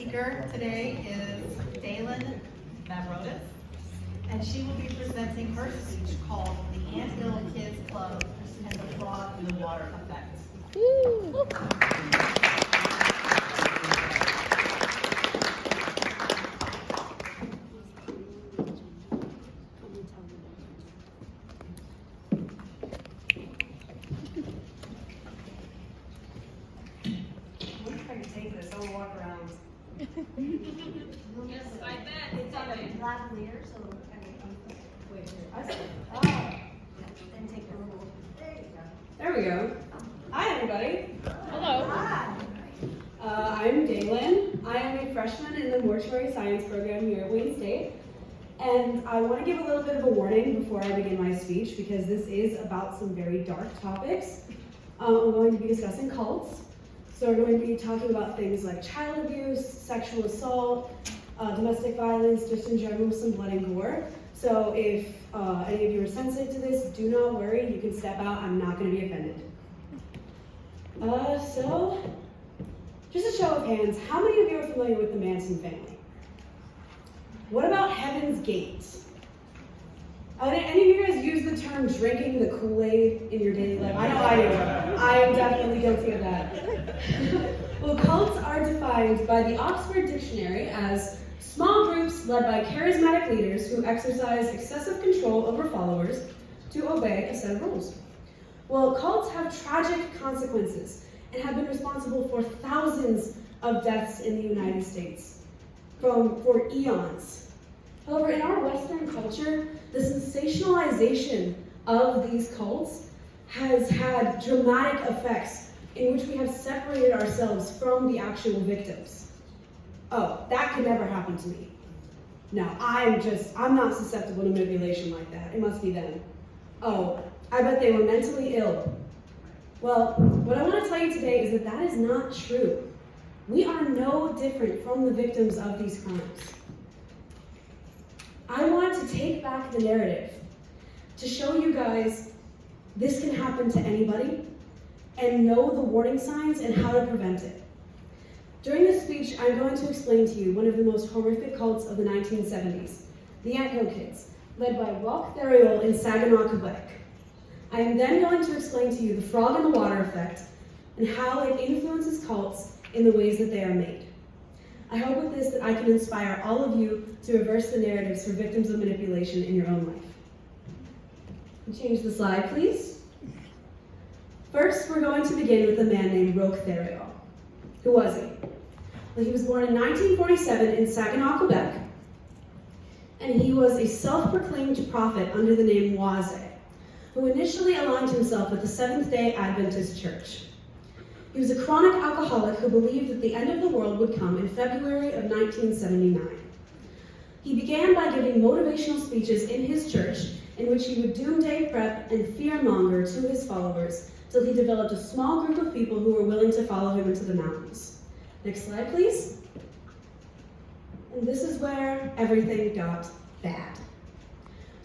speaker today is Daylen Mavrodis, and she will be presenting her speech called The Anthill Kids Club and the Frog in the Water Effect. Take this, I'll walk around. Yes, I bet. It's on a black layer, so wait here. Oh, then take a little. There we go. Hi, everybody. Hello. Hi. I'm Daylen. I am a freshman in the mortuary science program here at Wayne State. And I want to give a little bit of a warning before I begin my speech because this is about some very dark topics. I'm going to be discussing cults. So we're going to be talking about things like child abuse, sexual assault, domestic violence, just in general some blood and gore. So if any of you are sensitive to this, do not worry, you can step out, I'm not going to be offended. So, just a show of hands, how many of you are familiar with the Manson family? What about Heaven's Gate? Any of you guys use the term drinking the Kool-Aid in your daily life? I know I do. I am definitely guilty of that. Well, cults are defined by the Oxford Dictionary as small groups led by charismatic leaders who exercise excessive control over followers to obey a set of rules. Well, cults have tragic consequences and have been responsible for thousands of deaths in the United States for eons. However, in our Western culture, the sensationalization of these cults has had dramatic effects in which we have separated ourselves from the actual victims. Oh, that could never happen to me. No, I'm not susceptible to manipulation like that. It must be them. Oh, I bet they were mentally ill. Well, what I want to tell you today is that is not true. We are no different from the victims of these crimes. I want to take back the narrative to show you guys this can happen to anybody and know the warning signs and how to prevent it. During this speech, I'm going to explain to you one of the most horrific cults of the 1970s, the Anthill Kids, led by Walk Theriol in Saginaw, Quebec. I am then going to explain to you the frog in the water effect and how it influences cults in the ways that they are made. I hope with this that I can inspire all of you to reverse the narratives for victims of manipulation in your own life. Change the slide, please. First, we're going to begin with a man named Walk Theriol. Who was he? Well, he was born in 1947 in Saginaw, Quebec, and he was a self-proclaimed prophet under the name Waze, who initially aligned himself with the Seventh-day Adventist Church. He was a chronic alcoholic who believed that the end of the world would come in February of 1979. He began by giving motivational speeches in his church in which he would doomsday prep and fearmonger to his followers till he developed a small group of people who were willing to follow him into the mountains. Next slide, please. And this is where everything got bad.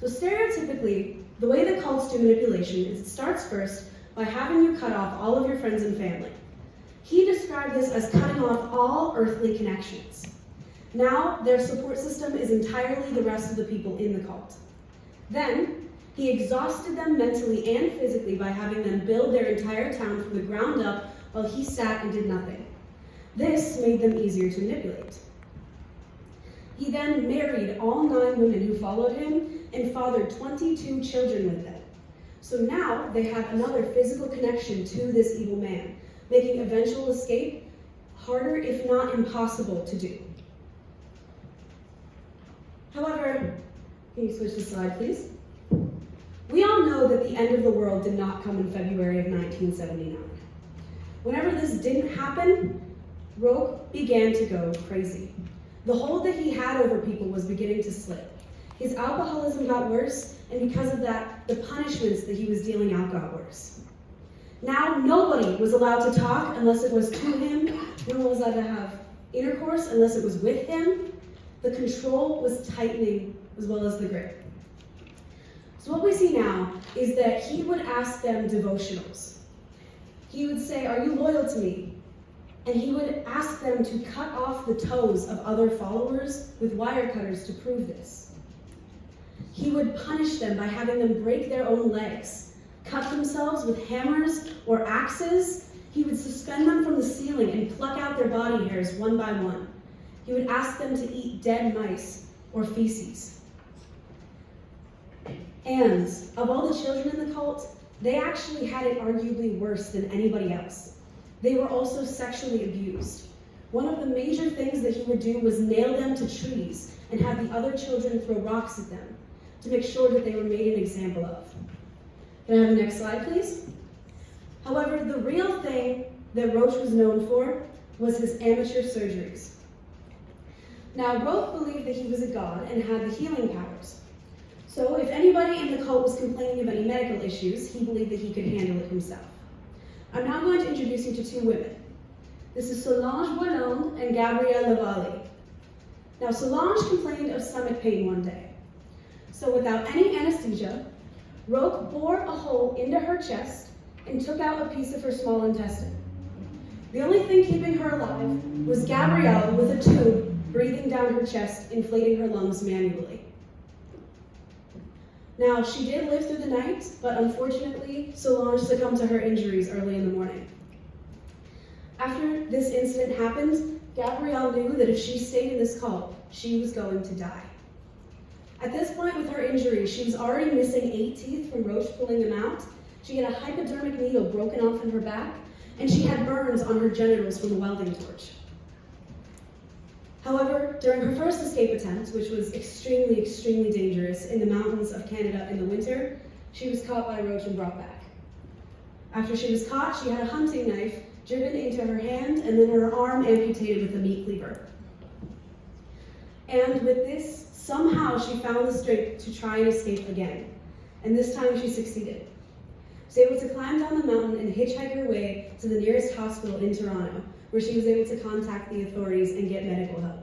So stereotypically, the way that cults do manipulation is it starts first by having you cut off all of your friends and family. He described this as cutting off all earthly connections. Now, their support system is entirely the rest of the people in the cult. Then, he exhausted them mentally and physically by having them build their entire town from the ground up while he sat and did nothing. This made them easier to manipulate. He then married all 9 women who followed him and fathered 22 children with them. So now they have another physical connection to this evil man, making eventual escape harder, if not impossible, to do. However, can you switch the slide, please? We all know that the end of the world did not come in February of 1979. Whenever this didn't happen, Roque began to go crazy. The hold that he had over people was beginning to slip. His alcoholism got worse, and because of that, the punishments that he was dealing out got worse. Now, nobody was allowed to talk unless it was to him. No one was allowed to have intercourse unless it was with him. The control was tightening as well as the grip. So what we see now is that he would ask them devotionals. He would say, "Are you loyal to me?" and he would ask them to cut off the toes of other followers with wire cutters to prove this. He would punish them by having them break their own legs, cut themselves with hammers or axes. He would suspend them from the ceiling and pluck out their body hairs one by one. He would ask them to eat dead mice or feces. And of all the children in the cult, they actually had it arguably worse than anybody else. They were also sexually abused. One of the major things that he would do was nail them to trees and have the other children throw rocks at them to make sure that they were made an example of. Can I have the next slide, please? However, the real thing that Roach was known for was his amateur surgeries. Now, Roach believed that he was a god and had the healing powers. So if anybody in the cult was complaining of any medical issues, he believed that he could handle it himself. I'm now going to introduce you to two women. This is Solange Boiland and Gabrielle Lavallee. Now, Solange complained of stomach pain one day. So without any anesthesia, Roque bore a hole into her chest and took out a piece of her small intestine. The only thing keeping her alive was Gabrielle with a tube breathing down her chest, inflating her lungs manually. Now, she did live through the night, but unfortunately, Solange succumbed to her injuries early in the morning. After this incident happened, Gabrielle knew that if she stayed in this cult, she was going to die. At this point with her injuries, she was already missing 8 teeth from Roach pulling them out. She had a hypodermic needle broken off in her back, and she had burns on her genitals from a welding torch. However, during her first escape attempt, which was extremely, extremely dangerous in the mountains of Canada in the winter, she was caught by Roach and brought back. After she was caught, she had a hunting knife driven into her hand and then her arm amputated with a meat cleaver. And with this, somehow she found the strength to try and escape again. And this time she succeeded. She was able to climb down the mountain and hitchhike her way to the nearest hospital in Toronto, where she was able to contact the authorities and get medical help.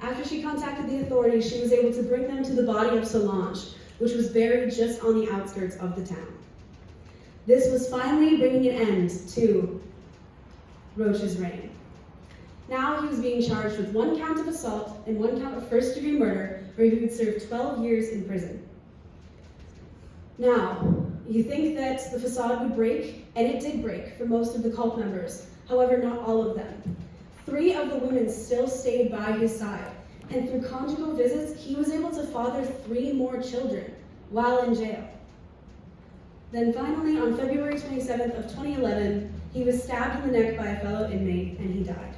After she contacted the authorities, she was able to bring them to the body of Solange, which was buried just on the outskirts of the town. This was finally bringing an end to Roach's reign. Now he was being charged with 1 count of assault and 1 count of first-degree murder, where he would serve 12 years in prison. Now, you think that the facade would break, and it did break for most of the cult members. However, not all of them. 3 of the women still stayed by his side, and through conjugal visits, he was able to father 3 more children while in jail. Then finally, on February 27th of 2011, he was stabbed in the neck by a fellow inmate, and he died.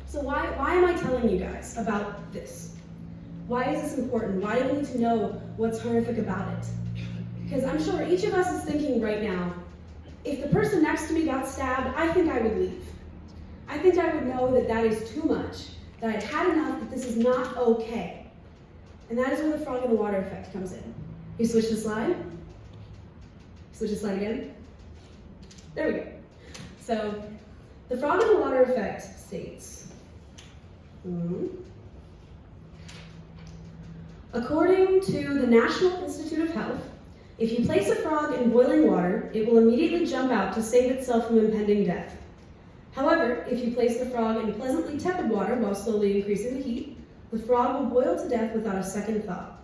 So why am I telling you guys about this? Why is this important? Why do we need to know what's horrific about it? Because I'm sure each of us is thinking right now, if the person next to me got stabbed, I think I would leave. I think I would know that that is too much, that I've had enough, that this is not okay. And that is where the frog in the water effect comes in. You switch the slide. Switch the slide again. There we go. So, the frog in the water effect states, according to the National Institute of Health, if you place a frog in boiling water, it will immediately jump out to save itself from impending death. However, if you place the frog in pleasantly tepid water while slowly increasing the heat, the frog will boil to death without a second thought.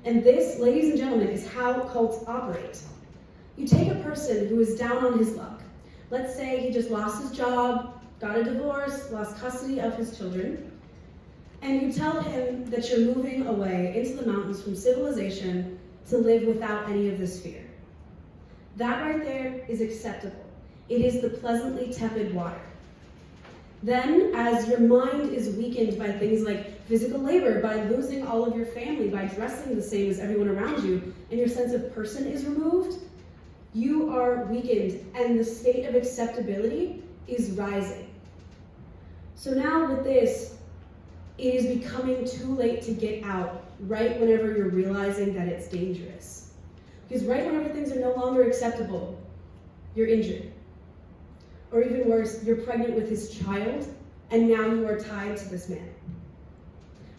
And this, ladies and gentlemen, is how cults operate. You take a person who is down on his luck. Let's say he just lost his job, got a divorce, lost custody of his children, and you tell him that you're moving away into the mountains from civilization to live without any of this fear. That right there is acceptable. It is the pleasantly tepid water. Then, as your mind is weakened by things like physical labor, by losing all of your family, by dressing the same as everyone around you, and your sense of person is removed, you are weakened, and the state of acceptability is rising. So now with this, it is becoming too late to get out right whenever you're realizing that it's dangerous. Because right whenever things are no longer acceptable, you're injured. Or even worse, you're pregnant with his child, and now you are tied to this man.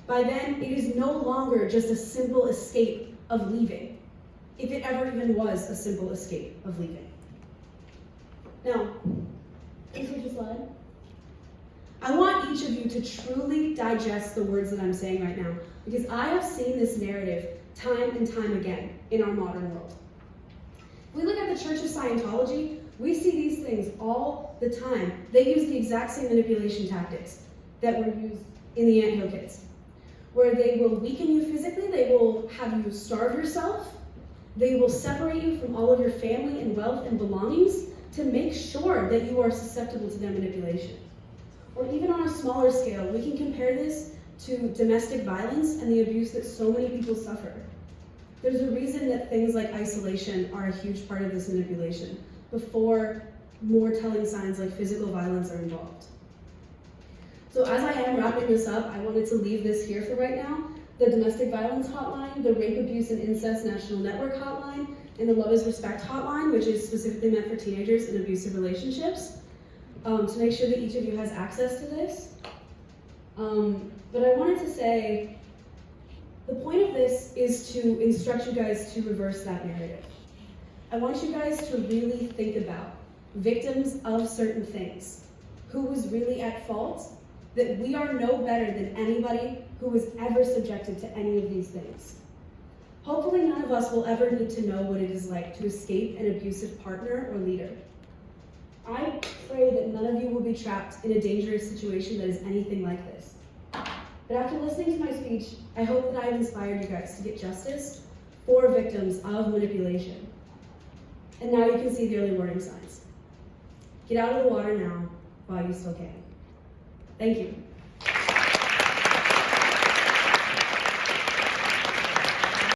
By then, it is no longer just a simple escape of leaving, if it ever even was a simple escape of leaving. Now, in slide? I want each of you to truly digest the words that I'm saying right now, because I have seen this narrative time and time again in our modern world. If we look at the Church of Scientology, we see these things all the time. They use the exact same manipulation tactics that were used in the Anthill Kids, where they will weaken you physically, they will have you starve yourself, they will separate you from all of your family and wealth and belongings to make sure that you are susceptible to their manipulation. Or even on a smaller scale, we can compare this to domestic violence and the abuse that so many people suffer. There's a reason that things like isolation are a huge part of this manipulation, before more telling signs like physical violence are involved. So as I am wrapping this up, I wanted to leave this here for right now. The Domestic Violence Hotline, the Rape, Abuse, and Incest National Network Hotline, and the Love is Respect Hotline, which is specifically meant for teenagers in abusive relationships, to make sure that each of you has access to this. But I wanted to say, the point of this is to instruct you guys to reverse that narrative. I want you guys to really think about victims of certain things, who was really at fault, that we are no better than anybody who was ever subjected to any of these things. Hopefully none of us will ever need to know what it is like to escape an abusive partner or leader. I pray that none of you will be trapped in a dangerous situation that is anything like this. But after listening to my speech, I hope that I have inspired you guys to get justice for victims of manipulation. And now you can see the early warning signs. Get out of the water now while you still can. Thank you.